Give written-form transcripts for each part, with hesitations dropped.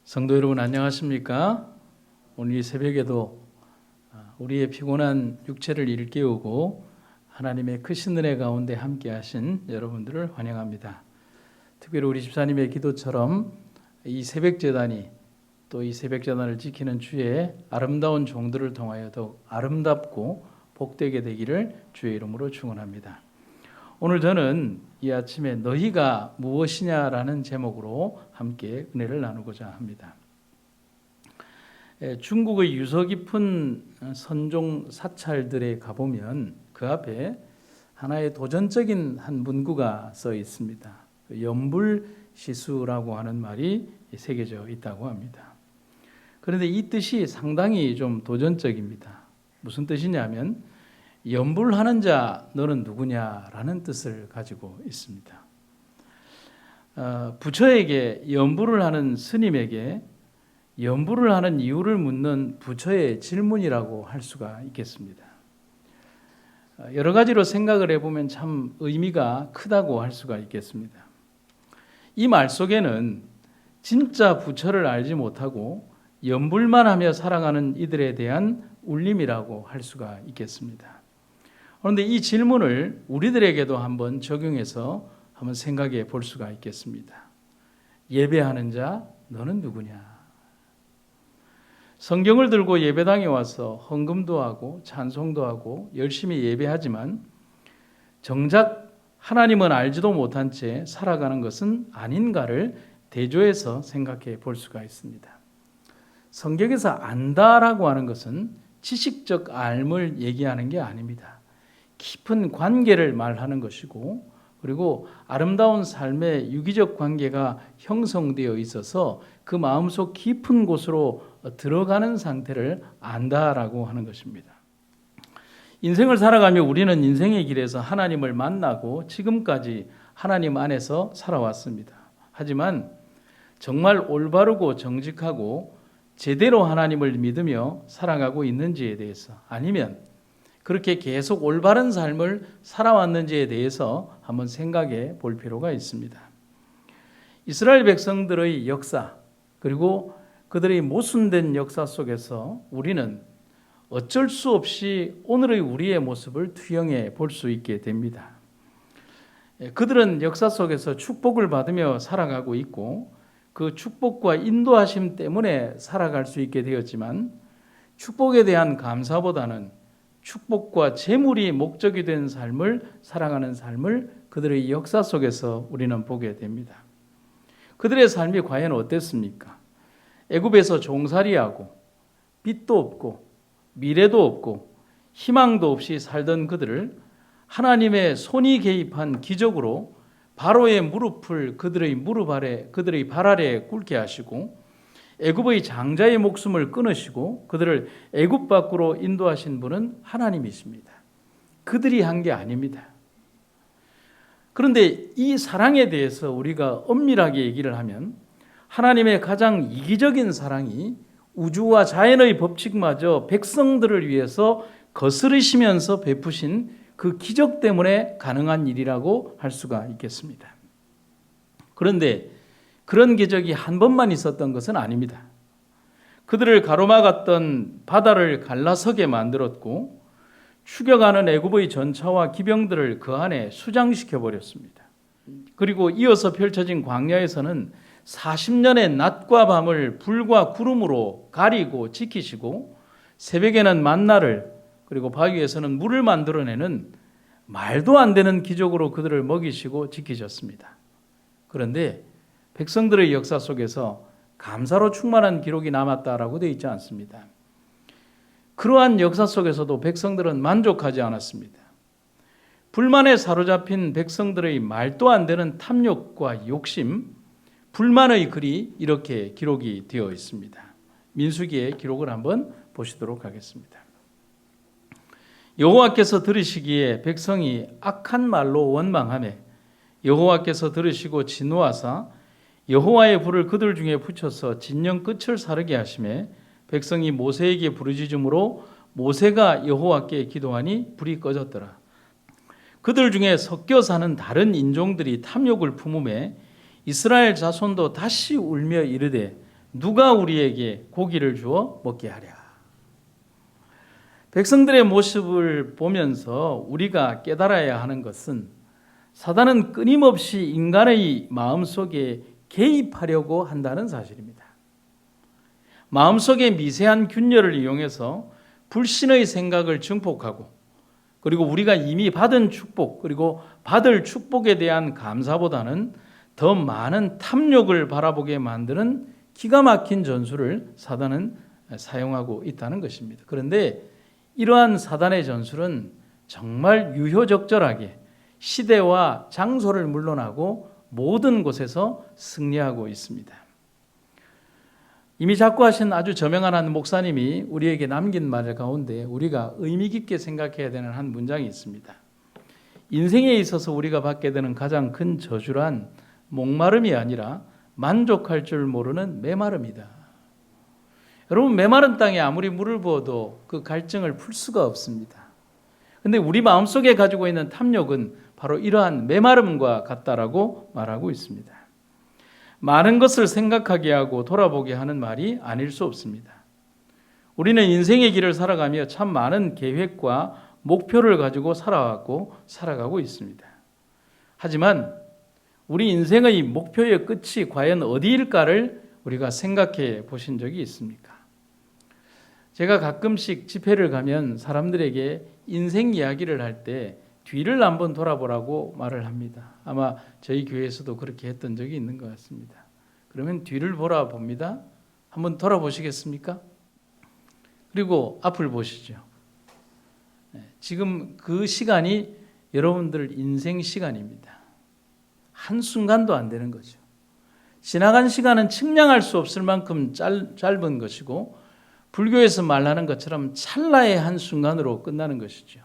성도 여러분 안녕하십니까? 오늘 이 새벽에도 우리의 피곤한 육체를 일깨우고 하나님의 크신 은혜 가운데 함께 하신 여러분들을 환영합니다. 특별히 우리 집사님의 기도처럼 이 새벽제단이 또 이 새벽제단을 지키는 주의 아름다운 종들을 통하여 더욱 아름답고 복되게 되기를 주의 이름으로 축원합니다. 오늘 저는 이 아침에 너희가 무엇이냐라는 제목으로 함께 은혜를 나누고자 합니다. 중국의 유서 깊은 선종 사찰들에 가보면 그 앞에 하나의 도전적인 한 문구가 써 있습니다. 연불시수라고 하는 말이 새겨져 있다고 합니다. 그런데 이 뜻이 상당히 좀 도전적입니다. 무슨 뜻이냐면 연불하는 자 너는 누구냐라는 뜻을 가지고 있습니다. 부처에게 연불을 하는 스님에게 연불을 하는 이유를 묻는 부처의 질문이라고 할 수가 있겠습니다. 여러 가지로 생각을 해보면 참 의미가 크다고 할 수가 있겠습니다. 이 말 속에는 진짜 부처를 알지 못하고 연불만 하며 살아가는 이들에 대한 울림이라고 할 수가 있겠습니다. 그런데 이 질문을 우리들에게도 한번 적용해서 한번 생각해 볼 수가 있겠습니다. 예배하는 자 너는 누구냐? 성경을 들고 예배당에 와서 헌금도 하고 찬송도 하고 열심히 예배하지만 정작 하나님은 알지도 못한 채 살아가는 것은 아닌가를 대조해서 생각해 볼 수가 있습니다. 성경에서 안다라고 하는 것은 지식적 알을 얘기하는 게 아닙니다. 깊은 관계를 말하는 것이고 그리고 아름다운 삶의 유기적 관계가 형성되어 있어서 그 마음속 깊은 곳으로 들어가는 상태를 안다라고 하는 것입니다. 인생을 살아가며 우리는 인생의 길에서 하나님을 만나고 지금까지 하나님 안에서 살아왔습니다. 하지만 정말 올바르고 정직하고 제대로 하나님을 믿으며 살아가고 있는지에 대해서 아니면 그렇게 계속 올바른 삶을 살아왔는지에 대해서 한번 생각해 볼 필요가 있습니다. 이스라엘 백성들의 역사 그리고 그들의 모순된 역사 속에서 우리는 어쩔 수 없이 오늘의 우리의 모습을 투영해 볼 수 있게 됩니다. 그들은 역사 속에서 축복을 받으며 살아가고 있고 그 축복과 인도하심 때문에 살아갈 수 있게 되었지만 축복에 대한 감사보다는 축복과 재물이 목적이 된 삶을 살아가는 삶을 그들의 역사 속에서 우리는 보게 됩니다. 그들의 삶이 과연 어땠습니까? 애굽에서 종살이하고 빚도 없고 미래도 없고 희망도 없이 살던 그들을 하나님의 손이 개입한 기적으로 바로의 무릎을 그들의 무릎 아래 그들의 발 아래 꿇게 하시고 애굽의 장자의 목숨을 끊으시고 그들을 애굽 밖으로 인도하신 분은 하나님이십니다. 그들이 한 게 아닙니다. 그런데 이 사랑에 대해서 우리가 엄밀하게 얘기를 하면 하나님의 가장 이기적인 사랑이 우주와 자연의 법칙마저 백성들을 위해서 거스르시면서 베푸신 그 기적 때문에 가능한 일이라고 할 수가 있겠습니다. 그런데 그런 기적이 한 번만 있었던 것은 아닙니다. 그들을 가로막았던 바다를 갈라서게 만들었고 추격하는 애굽의 전차와 기병들을 그 안에 수장시켜 버렸습니다. 그리고 이어서 펼쳐진 광야에서는 40년의 낮과 밤을 불과 구름으로 가리고 지키시고 새벽에는 만나를 그리고 바위에서는 물을 만들어내는 말도 안 되는 기적으로 그들을 먹이시고 지키셨습니다. 그런데 백성들의 역사 속에서 감사로 충만한 기록이 남았다라고 되어 있지 않습니다. 그러한 역사 속에서도 백성들은 만족하지 않았습니다. 불만에 사로잡힌 백성들의 말도 안 되는 탐욕과 욕심, 불만의 글이 이렇게 기록이 되어 있습니다. 민수기의 기록을 한번 보시도록 하겠습니다. 여호와께서 들으시기에 백성이 악한 말로 원망하매 여호와께서 들으시고 진노하사 여호와의 불을 그들 중에 붙여서 진영 끝을 사르게 하시매 백성이 모세에게 부르짖음으로 모세가 여호와께 기도하니 불이 꺼졌더라. 그들 중에 섞여 사는 다른 인종들이 탐욕을 품음에 이스라엘 자손도 다시 울며 이르되 누가 우리에게 고기를 주어 먹게 하랴. 백성들의 모습을 보면서 우리가 깨달아야 하는 것은 사단은 끊임없이 인간의 마음속에 개입하려고 한다는 사실입니다. 마음속의 미세한 균열을 이용해서 불신의 생각을 증폭하고, 그리고 우리가 이미 받은 축복, 그리고 받을 축복에 대한 감사보다는 더 많은 탐욕을 바라보게 만드는 기가 막힌 전술을 사단은 사용하고 있다는 것입니다. 그런데 이러한 사단의 전술은 정말 유효적절하게 시대와 장소를 물러나고 모든 곳에서 승리하고 있습니다. 이미 작고하신 아주 저명한 한 목사님이 우리에게 남긴 말 가운데 우리가 의미 깊게 생각해야 되는 한 문장이 있습니다. 인생에 있어서 우리가 받게 되는 가장 큰 저주란 목마름이 아니라 만족할 줄 모르는 메마름이다. 여러분, 메마른 땅에 아무리 물을 부어도 그 갈증을 풀 수가 없습니다. 그런데 우리 마음속에 가지고 있는 탐욕은 바로 이러한 메마름과 같다라고 말하고 있습니다. 많은 것을 생각하게 하고 돌아보게 하는 말이 아닐 수 없습니다. 우리는 인생의 길을 살아가며 참 많은 계획과 목표를 가지고 살아왔고 살아가고 있습니다. 하지만 우리 인생의 목표의 끝이 과연 어디일까를 우리가 생각해 보신 적이 있습니까? 제가 가끔씩 집회를 가면 사람들에게 인생 이야기를 할 때 뒤를 한번 돌아보라고 말을 합니다. 아마 저희 교회에서도 그렇게 했던 적이 있는 것 같습니다. 그러면 뒤를 돌아봅니다. 한번 돌아보시겠습니까? 그리고 앞을 보시죠. 지금 그 시간이 여러분들 인생 시간입니다. 한순간도 안 되는 거죠. 지나간 시간은 측량할 수 없을 만큼 짧은 것이고, 불교에서 말하는 것처럼 찰나의 한순간으로 끝나는 것이죠.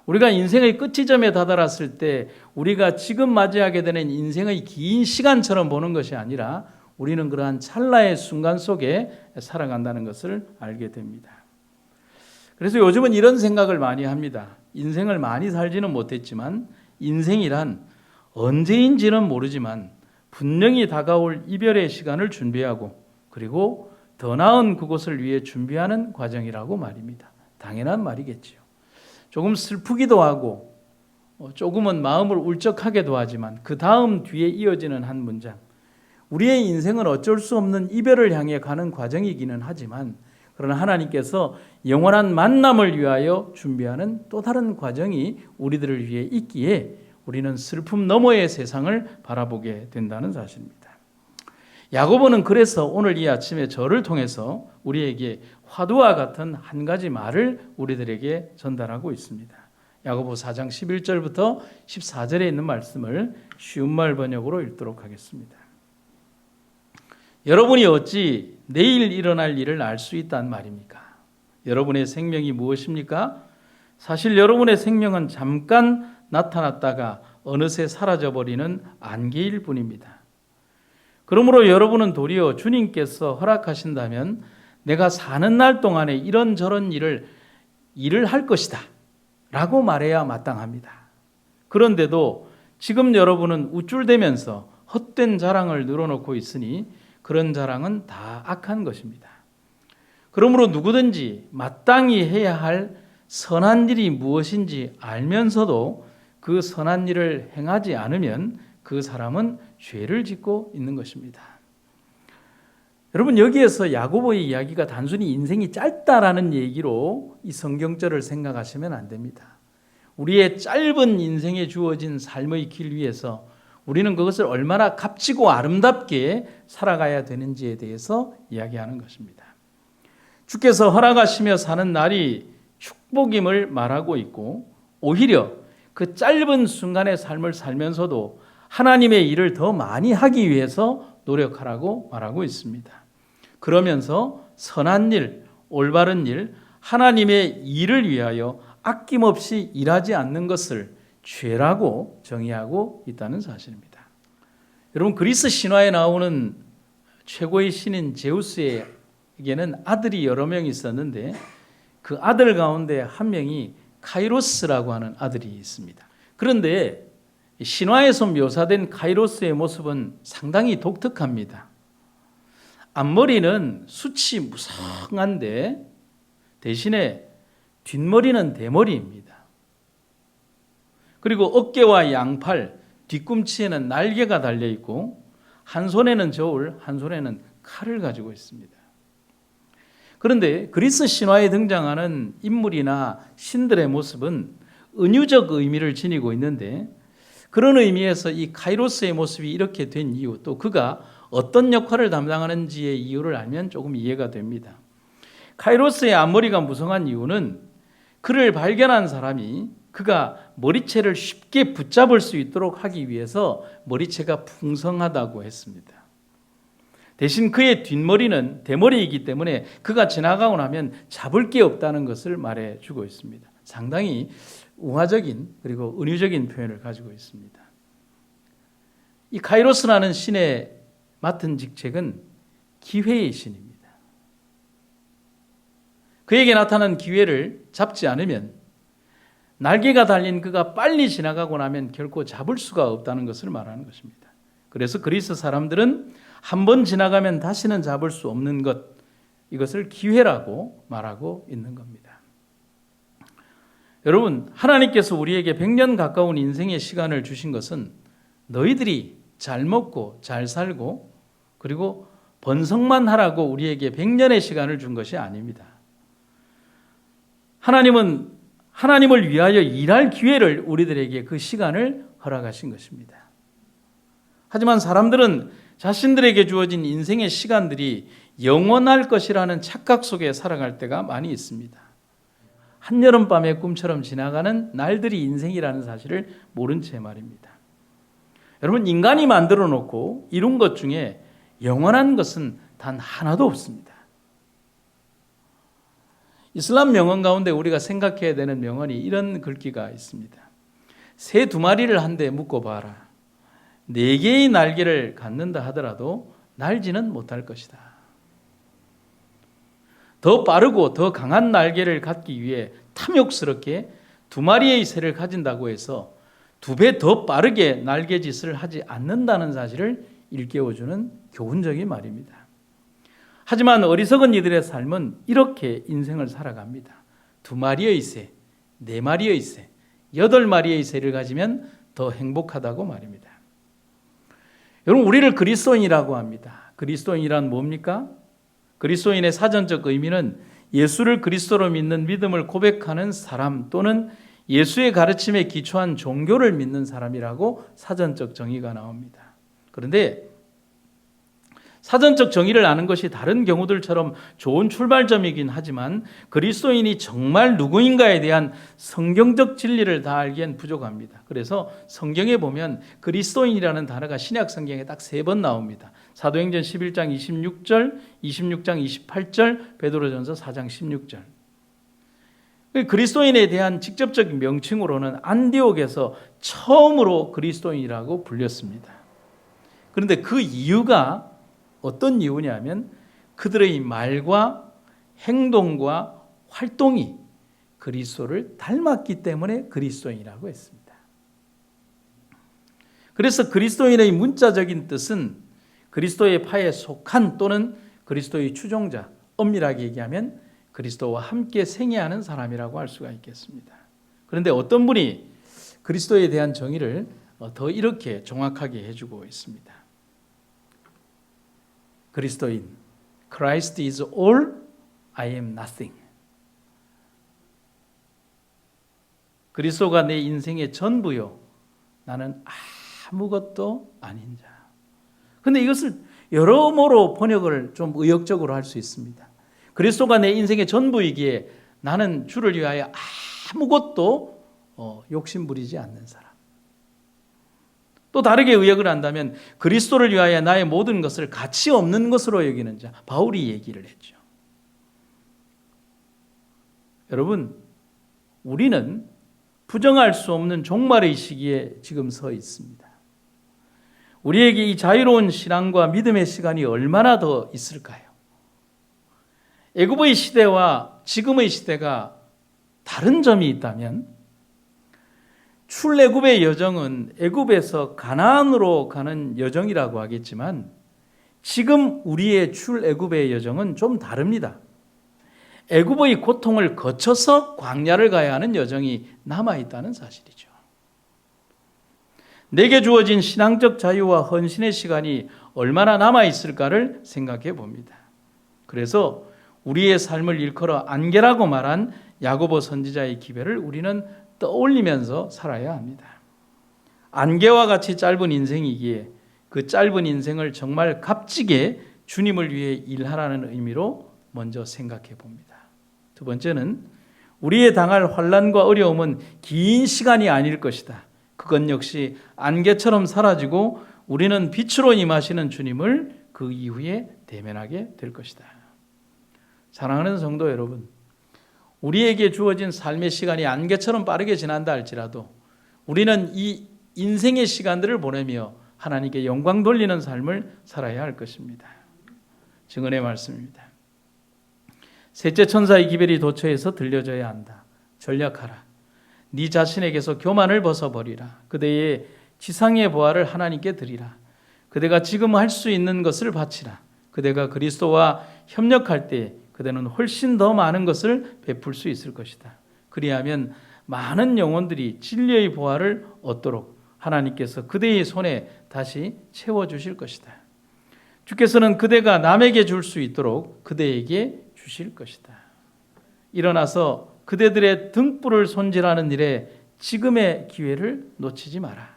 우리가 인생의 끝지점에 다다랐을 때 우리가 지금 맞이하게 되는 인생의 긴 시간처럼 보는 것이 아니라 우리는 그러한 찰나의 순간 속에 살아간다는 것을 알게 됩니다. 그래서 요즘은 이런 생각을 많이 합니다. 인생을 많이 살지는 못했지만 인생이란 언제인지는 모르지만 분명히 다가올 이별의 시간을 준비하고, 그리고 더 나은 그곳을 위해 준비하는 과정이라고 말입니다. 당연한 말이겠지요. 조금 슬프기도 하고 조금은 마음을 울적하게도 하지만 그 다음 뒤에 이어지는 한 문장, 우리의 인생은 어쩔 수 없는 이별을 향해 가는 과정이기는 하지만, 그러나 하나님께서 영원한 만남을 위하여 준비하는 또 다른 과정이 우리들을 위해 있기에 우리는 슬픔 너머의 세상을 바라보게 된다는 사실입니다. 야고보는 그래서 오늘 이 아침에 저를 통해서 우리에게 화두와 같은 한 가지 말을 우리들에게 전달하고 있습니다. 야고보 4장 11절부터 14절에 있는 말씀을 쉬운 말 번역으로 읽도록 하겠습니다. 여러분이 어찌 내일 일어날 일을 알 수 있단 말입니까? 여러분의 생명이 무엇입니까? 사실 여러분의 생명은 잠깐 나타났다가 어느새 사라져버리는 안개일 뿐입니다. 그러므로 여러분은 도리어 주님께서 허락하신다면 내가 사는 날 동안에 이런저런 일을 할 것이다 라고 말해야 마땅합니다. 그런데도 지금 여러분은 우쭐대면서 헛된 자랑을 늘어놓고 있으니 그런 자랑은 다 악한 것입니다. 그러므로 누구든지 마땅히 해야 할 선한 일이 무엇인지 알면서도 그 선한 일을 행하지 않으면 그 사람은 죄를 짓고 있는 것입니다. 여러분, 여기에서 야고보의 이야기가 단순히 인생이 짧다라는 얘기로 이 성경절을 생각하시면 안 됩니다. 우리의 짧은 인생에 주어진 삶의 길 위에서 우리는 그것을 얼마나 값지고 아름답게 살아가야 되는지에 대해서 이야기하는 것입니다. 주께서 허락하시며 사는 날이 축복임을 말하고 있고, 오히려 그 짧은 순간의 삶을 살면서도 하나님의 일을 더 많이 하기 위해서 노력하라고 말하고 있습니다. 그러면서 선한 일, 올바른 일, 하나님의 일을 위하여 아낌없이 일하지 않는 것을 죄라고 정의하고 있다는 사실입니다. 여러분, 그리스 신화에 나오는 최고의 신인 제우스에게는 아들이 여러 명 있었는데 그 아들 가운데 한 명이 카이로스라고 하는 아들이 있습니다. 그런데 신화에서 묘사된 카이로스의 모습은 상당히 독특합니다. 앞머리는 숱이 무성한데 대신에 뒷머리는 대머리입니다. 그리고 어깨와 양팔, 뒤꿈치에는 날개가 달려 있고 한 손에는 저울, 한 손에는 칼을 가지고 있습니다. 그런데 그리스 신화에 등장하는 인물이나 신들의 모습은 은유적 의미를 지니고 있는데 그런 의미에서 이 카이로스의 모습이 이렇게 된 이유, 또 그가 어떤 역할을 담당하는지의 이유를 알면 조금 이해가 됩니다. 카이로스의 앞머리가 무성한 이유는 그를 발견한 사람이 그가 머리채를 쉽게 붙잡을 수 있도록 하기 위해서 머리채가 풍성하다고 했습니다. 대신 그의 뒷머리는 대머리이기 때문에 그가 지나가고 나면 잡을 게 없다는 것을 말해주고 있습니다. 상당히 우화적인 그리고 은유적인 표현을 가지고 있습니다. 이 카이로스라는 신의 맡은 직책은 기회의 신입니다. 그에게 나타난 기회를 잡지 않으면 날개가 달린 그가 빨리 지나가고 나면 결코 잡을 수가 없다는 것을 말하는 것입니다. 그래서 그리스 사람들은 한 번 지나가면 다시는 잡을 수 없는 것, 이것을 기회라고 말하고 있는 겁니다. 여러분, 하나님께서 우리에게 100년 가까운 인생의 시간을 주신 것은 너희들이 잘 먹고 잘 살고 그리고 번성만 하라고 우리에게 100년의 시간을 준 것이 아닙니다. 하나님은 하나님을 위하여 일할 기회를 우리들에게 그 시간을 허락하신 것입니다. 하지만 사람들은 자신들에게 주어진 인생의 시간들이 영원할 것이라는 착각 속에 살아갈 때가 많이 있습니다. 한여름밤의 꿈처럼 지나가는 날들이 인생이라는 사실을 모른 채 말입니다. 여러분, 인간이 만들어 놓고 이룬 것 중에 영원한 것은 단 하나도 없습니다. 이슬람 명언 가운데 우리가 생각해야 되는 명언이 이런 글귀가 있습니다. 새 2마리를 한데 묶어봐라. 4개의 날개를 갖는다 하더라도 날지는 못할 것이다. 더 빠르고 더 강한 날개를 갖기 위해 탐욕스럽게 2마리의 새를 가진다고 해서 2배 더 빠르게 날개짓을 하지 않는다는 사실을 일깨워주는 교훈적인 말입니다. 하지만 어리석은 이들의 삶은 이렇게 인생을 살아갑니다. 2마리의 새, 4마리의 새, 8마리의 새를 가지면 더 행복하다고 말입니다. 여러분, 우리를 그리스도인이라고 합니다. 그리스도인이란 뭡니까? 그리스도인의 사전적 의미는 예수를 그리스도로 믿는 믿음을 고백하는 사람 또는 예수의 가르침에 기초한 종교를 믿는 사람이라고 사전적 정의가 나옵니다. 그런데 사전적 정의를 아는 것이 다른 경우들처럼 좋은 출발점이긴 하지만 그리스도인이 정말 누구인가에 대한 성경적 진리를 다 알기엔 부족합니다. 그래서 성경에 보면 그리스도인이라는 단어가 신약 성경에 딱 3번 나옵니다. 사도행전 11장 26절, 26장 28절, 베드로전서 4장 16절. 그리스도인에 대한 직접적인 명칭으로는 안디옥에서 처음으로 그리스도인이라고 불렸습니다. 그런데 그 이유가 어떤 이유냐면 그들의 말과 행동과 활동이 그리스도를 닮았기 때문에 그리스도인이라고 했습니다. 그래서 그리스도인의 문자적인 뜻은 그리스도의 파에 속한 또는 그리스도의 추종자, 엄밀하게 얘기하면 그리스도와 함께 생애하는 사람이라고 할 수가 있겠습니다. 그런데 어떤 분이 그리스도에 대한 정의를 더 이렇게 정확하게 해주고 있습니다. 그리스도인, Christ is all, I am nothing. 그리스도가 내 인생의 전부요, 나는 아무것도 아닌 자. 그런데 이것을 여러모로 번역을 좀 의역적으로 할 수 있습니다. 그리스도가 내 인생의 전부이기에 나는 주를 위하여 아무것도 욕심부리지 않는 사람. 또 다르게 의역을 한다면 그리스도를 위하여 나의 모든 것을 가치 없는 것으로 여기는 자, 바울이 얘기를 했죠. 여러분, 우리는 부정할 수 없는 종말의 시기에 지금 서 있습니다. 우리에게 이 자유로운 신앙과 믿음의 시간이 얼마나 더 있을까요? 애굽의 시대와 지금의 시대가 다른 점이 있다면 출애굽의 여정은 애굽에서 가나안으로 가는 여정이라고 하겠지만 지금 우리의 출애굽의 여정은 좀 다릅니다. 애굽의 고통을 거쳐서 광야를 가야 하는 여정이 남아있다는 사실이죠. 내게 주어진 신앙적 자유와 헌신의 시간이 얼마나 남아있을까를 생각해 봅니다. 그래서 우리의 삶을 일컬어 안개라고 말한 야고보 선지자의 기별을 우리는 떠올리면서 살아야 합니다. 안개와 같이 짧은 인생이기에 그 짧은 인생을 정말 값지게 주님을 위해 일하라는 의미로 먼저 생각해 봅니다. 두 번째는 우리의 당할 환난과 어려움은 긴 시간이 아닐 것이다. 그건 역시 안개처럼 사라지고 우리는 빛으로 임하시는 주님을 그 이후에 대면하게 될 것이다. 사랑하는 성도 여러분, 우리에게 주어진 삶의 시간이 안개처럼 빠르게 지난다 할지라도 우리는 이 인생의 시간들을 보내며 하나님께 영광 돌리는 삶을 살아야 할 것입니다. 증언의 말씀입니다. 셋째 천사의 기별이 도처에서 들려줘야 한다. 전략하라. 네 자신에게서 교만을 벗어버리라. 그대의 지상의 보화를 하나님께 드리라. 그대가 지금 할 수 있는 것을 바치라. 그대가 그리스도와 협력할 때 그대는 훨씬 더 많은 것을 베풀 수 있을 것이다. 그리하면 많은 영혼들이 진리의 보화를 얻도록 하나님께서 그대의 손에 다시 채워주실 것이다. 주께서는 그대가 남에게 줄 수 있도록 그대에게 주실 것이다. 일어나서 그대들의 등불을 손질하는 일에 지금의 기회를 놓치지 마라.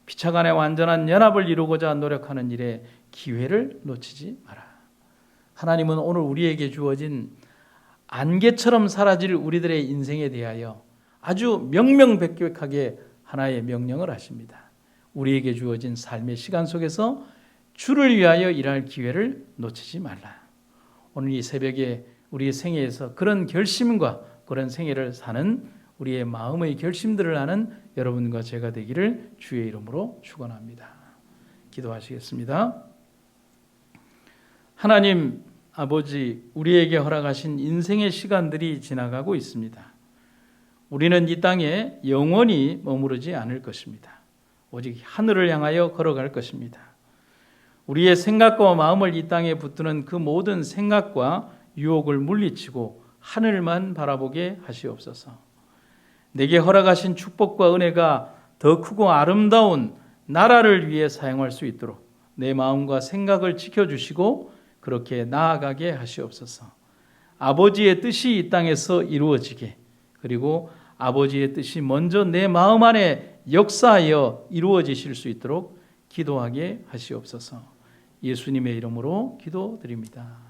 피차 간의 완전한 연합을 이루고자 노력하는 일에 기회를 놓치지 마라. 하나님은 오늘 우리에게 주어진 안개처럼 사라질 우리들의 인생에 대하여 아주 명명백백하게 하나의 명령을 하십니다. 우리에게 주어진 삶의 시간 속에서 주를 위하여 일할 기회를 놓치지 말라. 오늘 이 새벽에 우리의 생애에서 그런 결심과 그런 생애를 사는 우리의 마음의 결심들을 하는 여러분과 제가 되기를 주의 이름으로 축원합니다. 기도하시겠습니다. 하나님 아버지, 우리에게 허락하신 인생의 시간들이 지나가고 있습니다. 우리는 이 땅에 영원히 머무르지 않을 것입니다. 오직 하늘을 향하여 걸어갈 것입니다. 우리의 생각과 마음을 이 땅에 붙드는 그 모든 생각과 유혹을 물리치고 하늘만 바라보게 하시옵소서. 내게 허락하신 축복과 은혜가 더 크고 아름다운 나라를 위해 사용할 수 있도록 내 마음과 생각을 지켜주시고 그렇게 나아가게 하시옵소서. 아버지의 뜻이 이 땅에서 이루어지게, 그리고 아버지의 뜻이 먼저 내 마음 안에 역사하여 이루어지실 수 있도록 기도하게 하시옵소서. 예수님의 이름으로 기도드립니다.